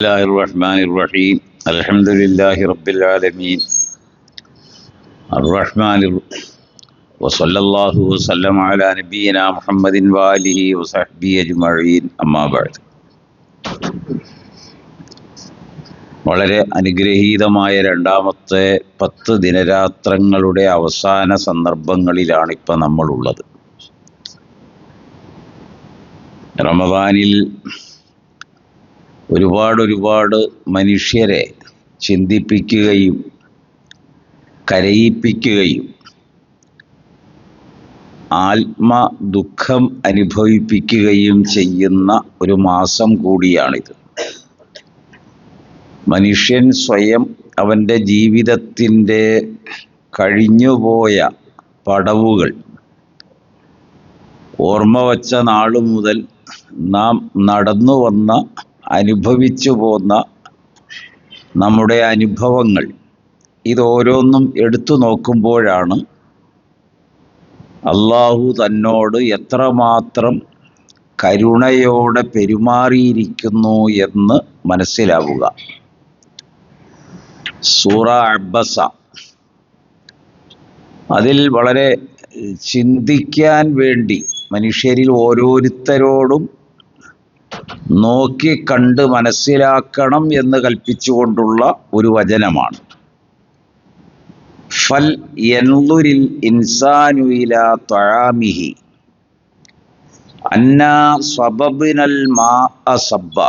الله الرحمن الرحيم الحمد لله رب العالمين الرحمن وصلى الله وسلم على نبينا محمد وآله وصحبه أجمعين أما بعد. വളരെ അനുഗ്രഹീതമായ രണ്ടാമത്തെ 10 ദിനരാത്രങ്ങളുടെ അവസാന സന്ദർഭങ്ങളിലാണ് ഇപ്പം നമ്മളുള്ളത്. റമദാനിൽ ഒരുപാട് മനുഷ്യരെ ചിന്തിപ്പിക്കുകയും കരയിപ്പിക്കുകയും ആത്മദുഃഖം അനുഭവിപ്പിക്കുകയും ചെയ്യുന്ന ഒരു മാസം കൂടിയാണിത്. മനുഷ്യൻ സ്വയം അവൻ്റെ ജീവിതത്തിൻ്റെ കഴിഞ്ഞുപോയ പടവുകൾ ഓർമ്മ വച്ച നാളു മുതൽ നാം നടന്നു വന്ന അനുഭവിച്ചു പോന്ന നമ്മുടെ അനുഭവങ്ങൾ ഇതോരോന്നും എടുത്തു നോക്കുമ്പോഴാണ് അള്ളാഹു തന്നോട് എത്രമാത്രം കരുണയോടെ പെരുമാറിയിരിക്കുന്നു എന്ന് മനസ്സിലാവുക. സൂറ അബ്ബസ, അതിൽ വളരെ ചിന്തിക്കാൻ വേണ്ടി മനുഷ്യരിൽ ഓരോരുത്തരോടും നോക്കി കണ്ട് മനസ്സിലാക്കണം എന്ന് കൽപ്പിച്ചുകൊണ്ടുള്ള ഒരു വചനമാണ്. ഫൽ യൻളുരിൽ ഇൻസാനു ഇലാ തആമിഹി അന്നാ സബബ്നൽ മാഅ സബ്ബ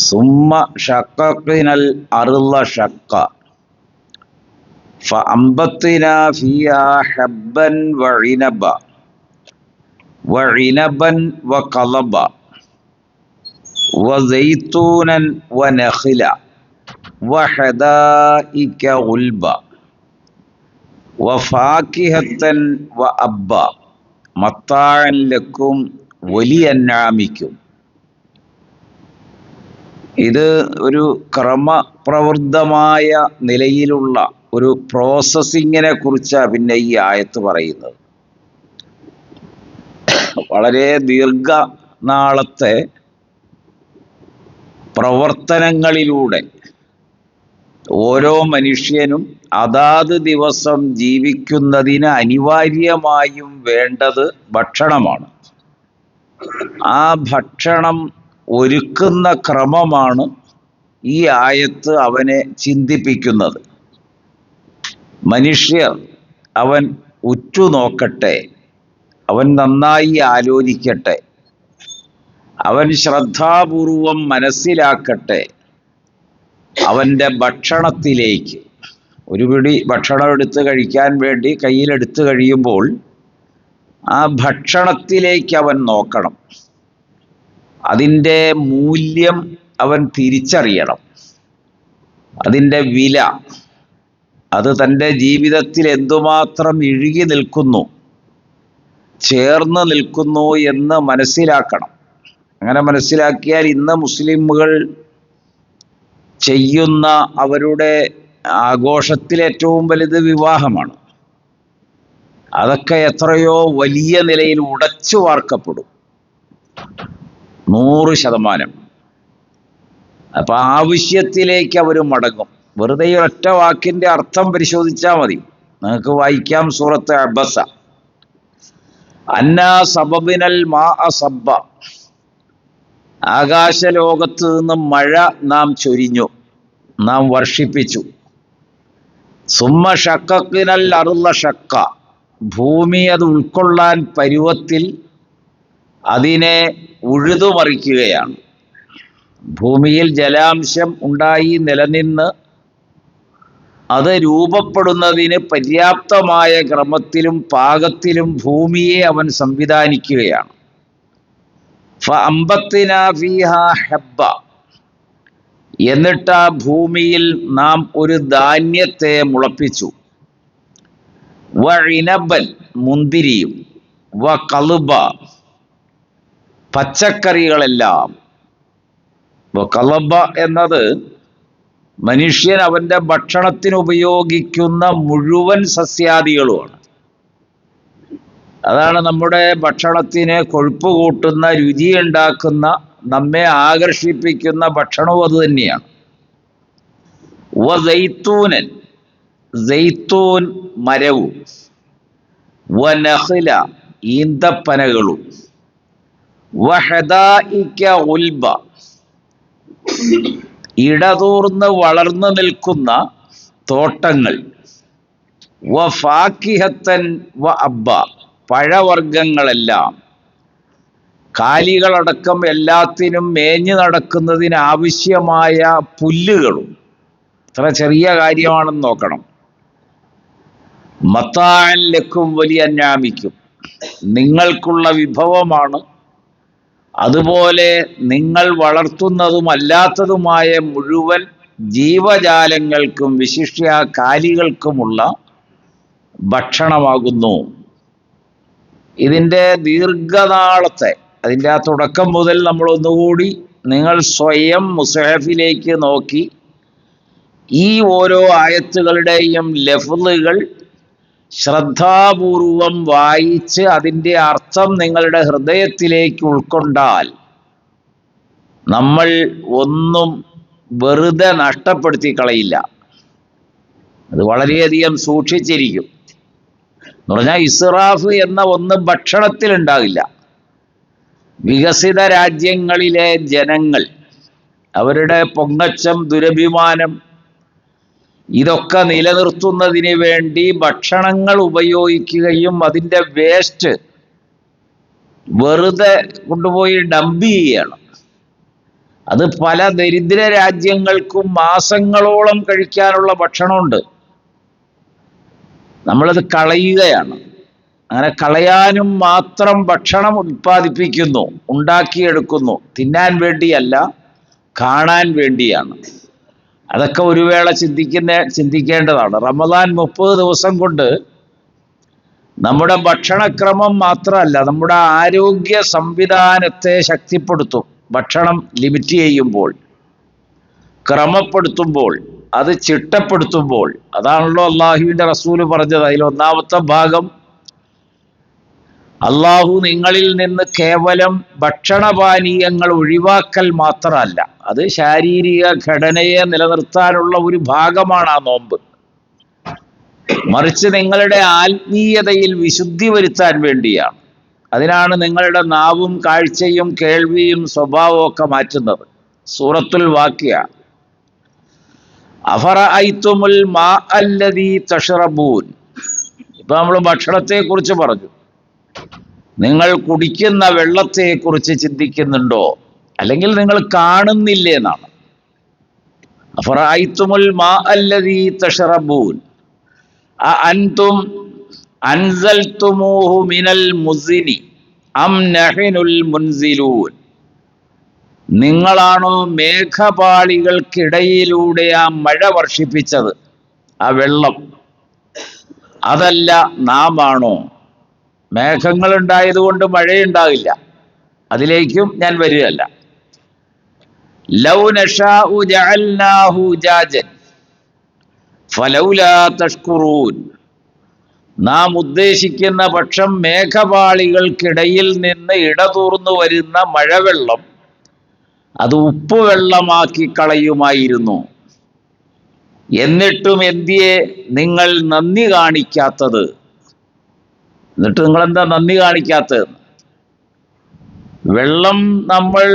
സുമ്മ ശഖഖ്നൽ അർള ശഖ്ഖ ഫഅംബത്നാ ഫീഹാ ഹബ്ബൻ വഇനബൻ വഖളബ വസൈതൂനൻ വനഖില വഹദായിക ഗുൽബ വഫാകിഹത്തൻ വഅബ്ബ മത്താഅൻ ലക്കും വലിയൻആമിക്കും. ഇത് ഒരു ക്രമപ്രവൃത്തമായ നിലയിലുള്ള ഒരു പ്രോസസ്സിങ്ങിനെ കുറിച്ചാണ് പിന്നെ ഈ ആയത്ത് പറയുന്നത്. വളരെ ദീർഘനാളത്തെ പ്രവർത്തനങ്ങളിലൂടെ ഓരോ മനുഷ്യനും അതാത് ദിവസം ജീവിക്കുന്നതിന് അനിവാര്യമായും വേണ്ടത് ഭക്ഷണമാണ്. ആ ഭക്ഷണം ഒരുക്കുന്ന ക്രമമാണ് ഈ ആയത്ത് അവനെ ചിന്തിപ്പിക്കുന്നത്. മനുഷ്യർ അവൻ ഉറ്റുനോക്കട്ടെ, അവൻ നന്നായി ആലോചിക്കട്ടെ, അവൻ ശ്രദ്ധാപൂർവം മനസ്സിലാക്കട്ടെ. അവൻ്റെ ഭക്ഷണത്തിലേക്ക് ഒരു പിടി ഭക്ഷണം എടുത്ത് കഴിക്കാൻ വേണ്ടി കയ്യിലെടുത്ത് കഴിയുമ്പോൾ ആ ഭക്ഷണത്തിലേക്ക് അവൻ നോക്കണം. അതിൻ്റെ മൂല്യം അവൻ തിരിച്ചറിയണം. അതിൻ്റെ വില, അത് തൻ്റെ ജീവിതത്തിൽ എന്തുമാത്രം ഇഴുകി നിൽക്കുന്നു, ചേർന്ന് നിൽക്കുന്നു എന്ന് മനസ്സിലാക്കണം. അങ്ങനെ മനസ്സിലാക്കിയാൽ ഇന്ന് മുസ്ലിമുകൾ ചെയ്യുന്ന അവരുടെ ആഘോഷത്തിൽ ഏറ്റവും വലുത് വിവാഹമാണ്. അതൊക്കെ എത്രയോ വലിയ നിലയിൽ ഉടച്ചു വാർക്കപ്പെടും, 100%. അപ്പം ആവശ്യത്തിലേക്ക് അവർ മടങ്ങും. വെറുതെ ഒറ്റ വാക്കിൻ്റെ അർത്ഥം പരിശോധിച്ചാൽ മതി, നിങ്ങൾക്ക് വായിക്കാം. സൂറത്ത് അബ്ബസ, അന്നാ സബബിനൽ മാഅ സബ്ബ, ആകാശലോകത്ത് നിന്ന് മഴ നാം ചൊരിഞ്ഞു, നാം വർഷിപ്പിച്ചു. സുമ്മ ശഖഖ്നൽ അർള ശഖ്ഖ, ഭൂമി അത് ഉൾക്കൊള്ളാൻ പരുവത്തിൽ അതിനെ ഉഴുതുമറിക്കുകയാണ്. ഭൂമിയിൽ ജലാംശം ഉണ്ടായി നിലനിന്ന് അത് രൂപപ്പെടുന്നതിന് പര്യാപ്തമായ ക്രമത്തിലും പാകത്തിലും ഭൂമിയെ അവൻ സംവിധാനിക്കുകയാണ്. ഫഅംബത്നാ ഫീഹാ ഹബ്ബ, എന്നിട്ട് ആ ഭൂമിയിൽ നാം ഒരു ധാന്യത്തെ മുളപ്പിച്ചു. വഇനബൻ, മുന്തിരിയും, വഖളബ, പച്ചക്കറികളെല്ലാം. വഖളബ എന്നത് മനുഷ്യൻ അവൻ്റെ ഭക്ഷണത്തിന് ഉപയോഗിക്കുന്ന മുഴുവൻ സസ്യാദികളുമാണ്. അതാണ് നമ്മുടെ ഭക്ഷണത്തിന് കൊഴുപ്പ് കൂട്ടുന്ന, രുചിയുണ്ടാക്കുന്ന നമ്മെ ആകർഷിപ്പിക്കുന്ന ഭക്ഷണവും അത് തന്നെയാണ്. വസൈത്തൂനൻ, സൈത്തൂൻ മരവും, വനഖ്ല ഈന്തപ്പനകളും, വഹദായിക ഉൽബ ഇടതൂർന്ന് വളർന്നു നിൽക്കുന്ന തോട്ടങ്ങൾ, വഫാക്കിഹത്തൻ വ അബ്ബ പഴവർഗ്ഗങ്ങളെല്ലാം, കാലികളടക്കം എല്ലാത്തിനും മേഞ്ഞു നടക്കുന്നതിന് ആവശ്യമായ പുല്ലുകളും. ഇത്ര ചെറിയ കാര്യമാണെന്ന് നോക്കണം. മത്താഅൻ ലക്കും വലിയ അന്നാമിക്കും, നിങ്ങൾക്കുള്ള വിഭവമാണ്. അതുപോലെ നിങ്ങൾ വളർത്തുന്നതും അല്ലാത്തതുമായ മുഴുവൻ ജീവജാലങ്ങൾക്കും വിശിഷ്യ കാലികൾക്കുമുള്ള ഭക്ഷണമാകുന്നു. ഇതിൻ്റെ ദീർഘനാളത്തെ, അതിൻ്റെ ആ തുടക്കം മുതൽ നമ്മൾ ഒന്നുകൂടി നിങ്ങൾ സ്വയം മുസ്ഹഫിലേക്ക് നോക്കി ഈ ഓരോ ആയത്തുകളുടെയും ലഫ്ളുകൾ ശ്രദ്ധാപൂർവം വായിച്ച് അതിൻ്റെ അർത്ഥം നിങ്ങളുടെ ഹൃദയത്തിലേക്ക് ഉൾക്കൊണ്ടാൽ നമ്മൾ ഒന്നും വെറുതെ നഷ്ടപ്പെടുത്തി കളയില്ല. അത് വളരെയധികം സൂക്ഷിച്ചിരിക്കും. എന്ന് പറഞ്ഞാൽ ഇസ്റാഫ് എന്ന ഒന്ന് ഭക്ഷണത്തിൽ ഉണ്ടാകില്ല. വികസിത രാജ്യങ്ങളിലെ ജനങ്ങൾ അവരുടെ പൊങ്ങച്ചം, ദുരഭിമാനം ഇതൊക്കെ നിലനിർത്തുന്നതിന് വേണ്ടി ഭക്ഷണങ്ങൾ ഉപയോഗിക്കുകയും അതിൻ്റെ വേസ്റ്റ് വെറുതെ കൊണ്ടുപോയി ഡംപ് ചെയ്യുകയാണ്. അത് പല ദരിദ്ര രാജ്യങ്ങൾക്കും മാസങ്ങളോളം കഴിക്കാനുള്ള ഭക്ഷണമുണ്ട്. നമ്മളത് കളയുകയാണ്. അങ്ങനെ കളയാനും മാത്രം ഭക്ഷണം ഉൽപ്പാദിപ്പിക്കുന്നു, ഉണ്ടാക്കിയെടുക്കുന്നു. തിന്നാൻ വേണ്ടിയല്ല, കാണാൻ വേണ്ടിയാണ്. അതൊക്കെ ഒരു വേള ചിന്തിക്കേണ്ടതാണ്. റമദാൻ 30 ദിവസം കൊണ്ട് നമ്മുടെ ഭക്ഷണക്രമം മാത്രമല്ല, നമ്മുടെ ആരോഗ്യ സംവിധാനത്തെ ശക്തിപ്പെടുത്തും. ഭക്ഷണം ലിമിറ്റ് ചെയ്യുമ്പോൾ, ക്രമപ്പെടുത്തുമ്പോൾ, അത് ചിട്ടപ്പെടുത്തുമ്പോൾ. അതാണല്ലോ അള്ളാഹുവിൻ്റെ റസൂല് പറഞ്ഞത്. അതിൽ ഒന്നാമത്തെ ഭാഗം, അള്ളാഹു നിങ്ങളിൽ നിന്ന് കേവലം ഭക്ഷണപാനീയങ്ങൾ ഒഴിവാക്കൽ മാത്രമല്ല, അത് ശാരീരിക ഘടനയെ നിലനിർത്താനുള്ള ഒരു ഭാഗമാണ് ആ നോമ്പ്. മറിച്ച് നിങ്ങളുടെ ആത്മീയതയിൽ വിശുദ്ധി വരുത്താൻ വേണ്ടിയാണ്. അതിനാണ് നിങ്ങളുടെ നാവും കാഴ്ചയും കേൾവിയും സ്വഭാവവും ഒക്കെ മാറ്റുന്നത്. സൂറത്തുൽ വാഖിയ. അഫറഅയ്തുമുൽ മാ അല്ലദീ തശ്റബൂൻ. ഇപ്പൊ നമ്മൾ ഭക്ഷണത്തെക്കുറിച്ച് പറഞ്ഞു. നിങ്ങൾ കുടിക്കുന്ന വെള്ളത്തെക്കുറിച്ച് ചിന്തിക്കുന്നുണ്ടോ? അല്ലെങ്കിൽ നിങ്ങൾ കാണുന്നില്ലേ എന്നാണ്. അഫറഅയ്തുമുൽ മാ അല്ലദീ തശ്റബൂൻ അഅൻതും അൻസൽതുമൂഹു മിനൽ മുസ്നി അം നഹ്നുൽ മുൻസിലൂൻ. നിങ്ങളാണോ മേഘപാളികൾക്കിടയിലൂടെ ആ മഴ വർഷിപ്പിച്ചത്, ആ വെള്ളം? അതല്ല നാം ആണോ? മേഘങ്ങൾ ഉണ്ടായതുകൊണ്ട് മഴയുണ്ടാകില്ല, അതിലേക്കും ഞാൻ വരികയല്ല. ലൗ നശാഉ ജഅൽനാഹു ജാജൻ ഫലൗലാ തഷ്കുറൂൻ. നാം ഉദ്ദേശിക്കുന്ന പക്ഷം മേഘപാളികൾക്കിടയിൽ നിന്ന് ഇടതൂർന്നു വരുന്ന മഴവെള്ളം അത് ഉപ്പുവെള്ളമാക്കി കളയുമായിരുന്നു. എന്നിട്ടും എന്തിയെ നിങ്ങൾ നന്ദി കാണിക്കാത്തത്? എന്നിട്ട് നിങ്ങളെന്താ നന്ദി കാണിക്കാത്തത്? വെള്ളം നമ്മൾ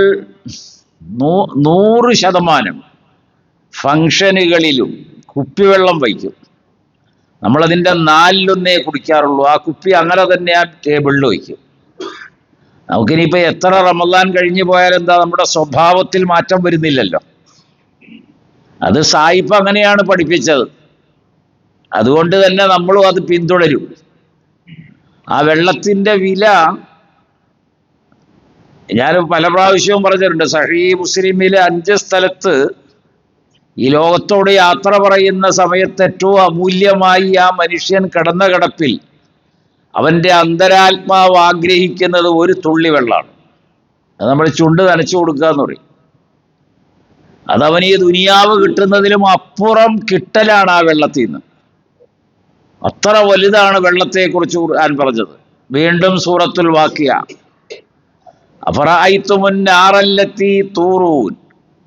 100% ഫങ്ഷനുകളിലും കുപ്പിവെള്ളം വയ്ക്കും. നമ്മളതിൻ്റെ 4/1 കുടിക്കാറുള്ളൂ. ആ കുപ്പി അങ്ങനെ തന്നെ ആ ടേബിളിൽ വയ്ക്കും. നമുക്കിനിയിപ്പോൾ എത്ര റമദാൻ കഴിഞ്ഞു പോയാലെന്താ, നമ്മുടെ സ്വഭാവത്തിൽ മാറ്റം വരുന്നില്ലല്ലോ. അത് സായിപ്പ് അങ്ങനെയാണ് പഠിപ്പിച്ചത്. അതുകൊണ്ട് തന്നെ നമ്മളും അത് പിന്തുടരും. ആ വെള്ളത്തിൻ്റെ വില ഞാൻ പല പ്രാവശ്യവും പറഞ്ഞിട്ടുണ്ട്. സഹീഹ് മുസ്ലിമിലെ 5 സ്ഥലത്ത് ഈ ലോകത്തോട് യാത്ര പറയുന്ന സമയത്ത് ഏറ്റവും അമൂല്യമായി ആ മനുഷ്യൻ കിടന്ന കിടപ്പിൽ അവൻ്റെ അന്തരാത്മാവ് ആഗ്രഹിക്കുന്നത് ഒരു തുള്ളി വെള്ളമാണ്. അത് നമ്മൾ ചുണ്ട് നനച്ചു കൊടുക്കുക എന്ന് പറയും. അതവന് ഈ ദുനിയാവ് കിട്ടുന്നതിലും അപ്പുറം കിട്ടലാണ് ആ വെള്ളത്തിൽ നിന്ന്. അത്ര വലുതാണ് വെള്ളത്തെക്കുറിച്ച് ഖുർആൻ പറഞ്ഞത്. വീണ്ടും സൂറത്തുൽ വാഖിയ അഫറഅയ്തുമുൻ നാറല്ലത്തി തൂറൂൻ,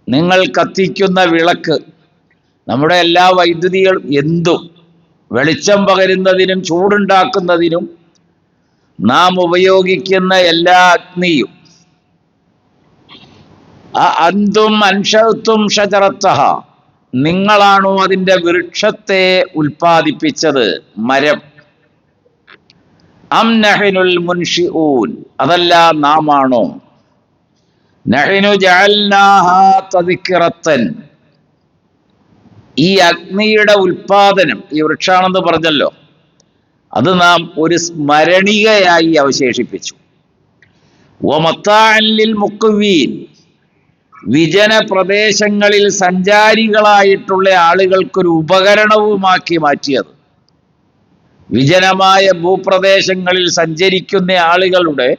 നിങ്ങൾ കത്തിക്കുന്ന വിളക്ക്, നമ്മുടെ എല്ലാ വൈദ്യുതികളും എന്തും വെളിച്ചം പകരുന്നതിനും ചൂടുണ്ടാക്കുന്നതിനും നാം ഉപയോഗിക്കുന്ന എല്ലാ അഗ്നിയും, അന്തും അൻഷഅ്തും ഷജറത്തഹ, നിങ്ങളാണോ അതിൻ്റെ വൃക്ഷത്തെ ഉൽപ്പാദിപ്പിച്ചത്, മരം, അം നഹ്നുൽ മുൻഷിഊൻ, അതല്ല നാം ആണോ, നഹ്നു ജഅൽനാഹാ തദ്കിറത്തൻ, ഈ അഗ്നിയുടെ ഉൽപാദനം, ഈ വൃക്ഷാണെന്ന് പറഞ്ഞല്ലോ, അത് നാം ഒരു സ്മരണികയായി അവശേഷിപ്പിച്ചു. വമത്താഅൻ ലിൽ മുഖ്വീൻ, വിജന പ്രദേശങ്ങളിൽ സഞ്ചാരികളായിട്ടുള്ള ആളുകൾക്കൊരു ഉപകരണവുമാക്കി മാറ്റിയത്. വിജനമായ ഭൂപ്രദേശങ്ങളിൽ സഞ്ചരിക്കുന്ന ആളുകളുടെ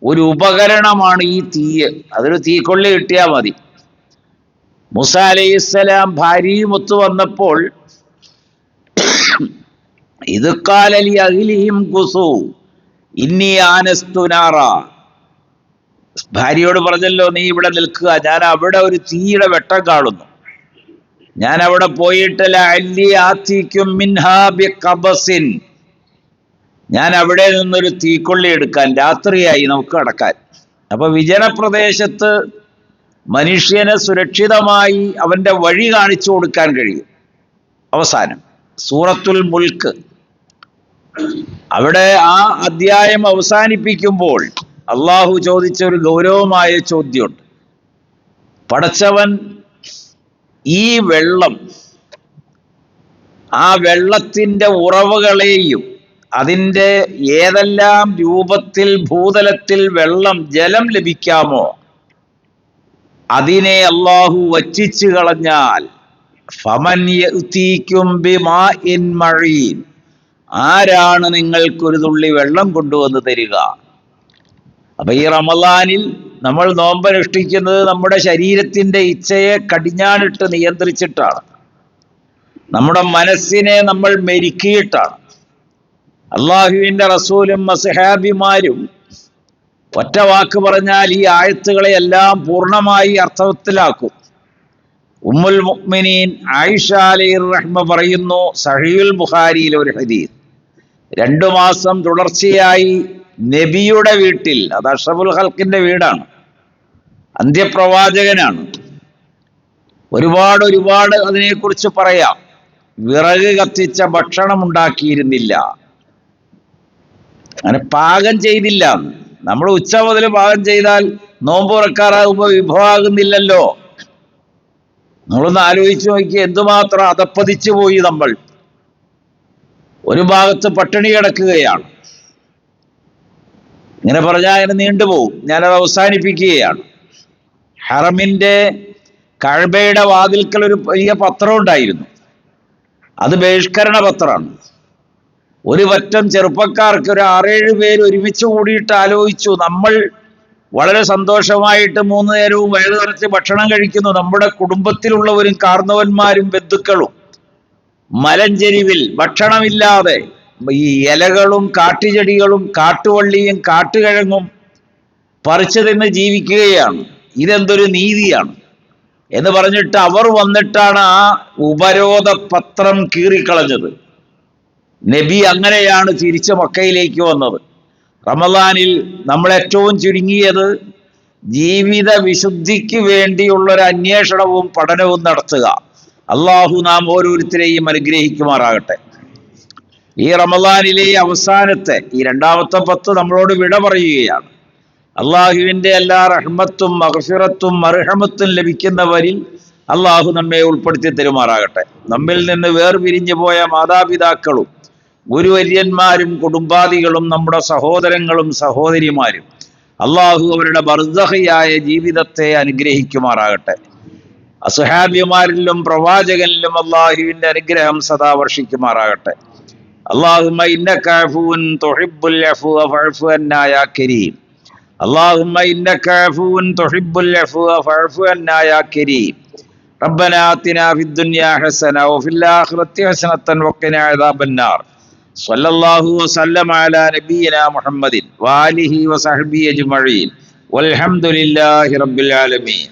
ഒരു ഉപകരണമാണ് ഈ തീയ്. അതൊരു തീക്കൊള്ളി കിട്ടിയാൽ മതി. മൂസാ അലൈഹിസ്സലാം ഭാര്യയും ഒത്തു വന്നപ്പോൾ ഇത് ഖാല ലി അഹ്ലിഹിം ഖുസൂ ഇന്നി ആനസ്തു നാറ, ഭാര്യയോട് പറഞ്ഞല്ലോ, നീ ഇവിടെ നിൽക്കുക, ഞാൻ അവിടെ ഒരു തീയുടെ വെട്ടം കാണുന്നു, ഞാൻ അവിടെ പോയിട്ട് ലഅല്ലി ആതികും മിൻഹാ ബിഖബസിൻ, ഞാൻ അവിടെ നിന്നൊരു തീക്കൊള്ളി എടുക്കാൻ, രാത്രിയായി നമുക്ക് കടക്കാൻ. അപ്പൊ വിജനപ്രദേശത്ത് മനുഷ്യനെ സുരക്ഷിതമായി അവന്റെ വഴി കാണിച്ചു കൊടുക്കാൻ കഴിയും. അവസാനം സൂറത്തുൽ മുൽക്ക്, അവിടെ ആ അധ്യായം അവസാനിപ്പിക്കുമ്പോൾ അള്ളാഹു ചോദിച്ച ഒരു ഗൗരവമായ ചോദ്യമുണ്ട്. പടച്ചവൻ ഈ വെള്ളം, ആ വെള്ളത്തിൻ്റെ ഉറവുകളെയും അതിൻ്റെ ഏതെല്ലാം രൂപത്തിൽ ഭൂതലത്തിൽ ജലം ലഭിക്കാമോ അതിനെ അള്ളാഹു വറ്റിച്ചു കളഞ്ഞാൽ ഫമൻ യഅ്തീകും ബിമാഇൻ മഈൻ, ആരാണ് നിങ്ങൾക്കൊരു തുള്ളി വെള്ളം കൊണ്ടുവന്ന് തരിക? അപ്പൊ ഈ റമളാനിൽ നമ്മൾ നോമ്പനുഷ്ഠിക്കുന്നത് നമ്മുടെ ശരീരത്തിന്റെ ഇച്ഛയെ കടിഞ്ഞാണിട്ട് നിയന്ത്രിച്ചിട്ടാണ്, നമ്മുടെ മനസ്സിനെ നമ്മൾ മെരുക്കിയിട്ടാണ്. അള്ളാഹുവിൻ്റെ റസൂലും സഹാബിമാരും ഒറ്റ വാക്ക് പറഞ്ഞാൽ ഈ ആയത്തുകളെ എല്ലാം പൂർണ്ണമായി അർത്ഥത്തിലാക്കും. ഉമ്മുൽ മുഅ്മിനീൻ ആയിഷ അലൈഹിർ റഹ്മ പറയുന്നു, സഹീഹുൽ ബുഖാരിയിലെ ഒരു ഹദീസ്, 2 മാസം തുടർച്ചയായി നബിയുടെ വീട്ടിൽ, അത് അഷ്റഫുൽ ഖൽക്കിന്റെ വീടാണ്, അന്ത്യപ്രവാചകനാണ്, ഒരുപാട് അതിനെക്കുറിച്ച് പറയാം. വിറക് കത്തിച്ച ഭക്ഷണം ഉണ്ടാക്കിയിരുന്നില്ല, അങ്ങനെ പാകം ചെയ്തില്ല. നമ്മൾ ഉച്ച മുതൽ പാകം ചെയ്താൽ നോമ്പ് തുറക്കാറാകുമ്പോൾ വിഭവമാകുന്നില്ലല്ലോ. നമ്മളൊന്ന് ആലോചിച്ച് നോക്കി, എന്തുമാത്രം അധപ്പതിച്ചു പോയി നമ്മൾ. ഒരു ഭാഗത്ത് പട്ടിണി കിടക്കുകയാണ്. ഇങ്ങനെ പറഞ്ഞാൽ അതിന് നീണ്ടുപോകും, ഞാനത് അവസാനിപ്പിക്കുകയാണ്. ഹറമിൻ്റെ കഅബയുടെ വാതിൽക്കൽ ഒരു വലിയ പത്രം ഉണ്ടായിരുന്നു, അത് ബഹിഷ്കരണ പത്രമാണ്. ഒരു പറ്റം ചെറുപ്പക്കാർക്ക്, ഒരു 6-7 പേര് ഒരുമിച്ച് കൂടിയിട്ട് ആലോചിച്ചു, നമ്മൾ വളരെ സന്തോഷമായിട്ട് 3 നേരവും വയറു നിറച്ച് ഭക്ഷണം കഴിക്കുന്നു, നമ്മുടെ കുടുംബത്തിലുള്ളവരും കാർന്നവന്മാരും ബന്ധുക്കളും മലഞ്ചെരിവിൽ ഭക്ഷണമില്ലാതെ ഈ ഇലകളും കാട്ടുചെടികളും കാട്ടുവള്ളിയും കാട്ടുകിഴങ്ങും പറിച്ചു തിന്ന് ജീവിക്കുകയാണ്, ഇതെന്തൊരു നീതിയാണ് എന്ന് പറഞ്ഞിട്ട് അവർ വന്നിട്ടാണ് ആ ഉപരോധ പത്രം കീറിക്കളഞ്ഞത്. നബി അങ്ങനെയാണ് തിരിച്ച് മക്കയിലേക്ക് വന്നത്. റമളാനിൽ നമ്മൾ ഏറ്റവും ചുരുങ്ങിയത് ജീവിത വിശുദ്ധിക്ക് വേണ്ടിയുള്ളൊരു അന്വേഷണവും പഠനവും നടത്തുക. അള്ളാഹു നാം ഓരോരുത്തരെയും അനുഗ്രഹിക്കുമാറാകട്ടെ. ഈ റമളാനിലെ അവസാനത്തെ ഈ 2ാമത്തെ 10 നമ്മളോട് വിട പറയുകയാണ്. അള്ളാഹുവിൻ്റെ എല്ലാ റഹ്മത്തും മഗ്ഫിറത്തും മർഹമത്തും ലഭിക്കുന്നവരിൽ അള്ളാഹു നമ്മെ ഉൾപ്പെടുത്തി തരുമാറാകട്ടെ. നമ്മിൽ നിന്ന് വേർപിരിഞ്ഞു പോയ മാതാപിതാക്കളും ഗുരുവര്യന്മാരും കുടുംബാദികളും നമ്മുടെ സഹോദരങ്ങളും സഹോദരിമാരും അള്ളാഹു അവരുടെ ബർസഖിയായ ജീവിതത്തെ അനുഗ്രഹിക്കുമാറാകട്ടെ. അസ്ഹാബിമാരിലും പ്രവാചകനിലും അള്ളാഹുവിൻ്റെ അനുഗ്രഹം സദാ വർഷിക്കുമാറാകട്ടെ. അല്ലാഹുമ്മ ഇന്നക അഫൂൻ തുഹിബ്ബുൽ അഫ്വ ഫഅഫു അന്നാ യാ കരീം. അല്ലാഹുമ്മ ഇന്നക അഫൂൻ തുഹിബ്ബുൽ അഫ്വ ഫഅഫു അന്നാ യാ കരീം. റബ്ബനാ ആതിനാ ഫിദ്ദുനിയാ ഹസന വഫിൽ ആഖിറതി ഹസനതൻ വഖിനാ അദാബന്നാർ. സ്വല്ലല്ലാഹു വസല്ലമ അലാ നബിയിനാ മുഹമ്മദിൻ വആലിഹി വസഹ്ബിഹി അജ്മഈൻ. വൽഹംദുലില്ലാഹി റബ്ബിൽ ആലമീൻ.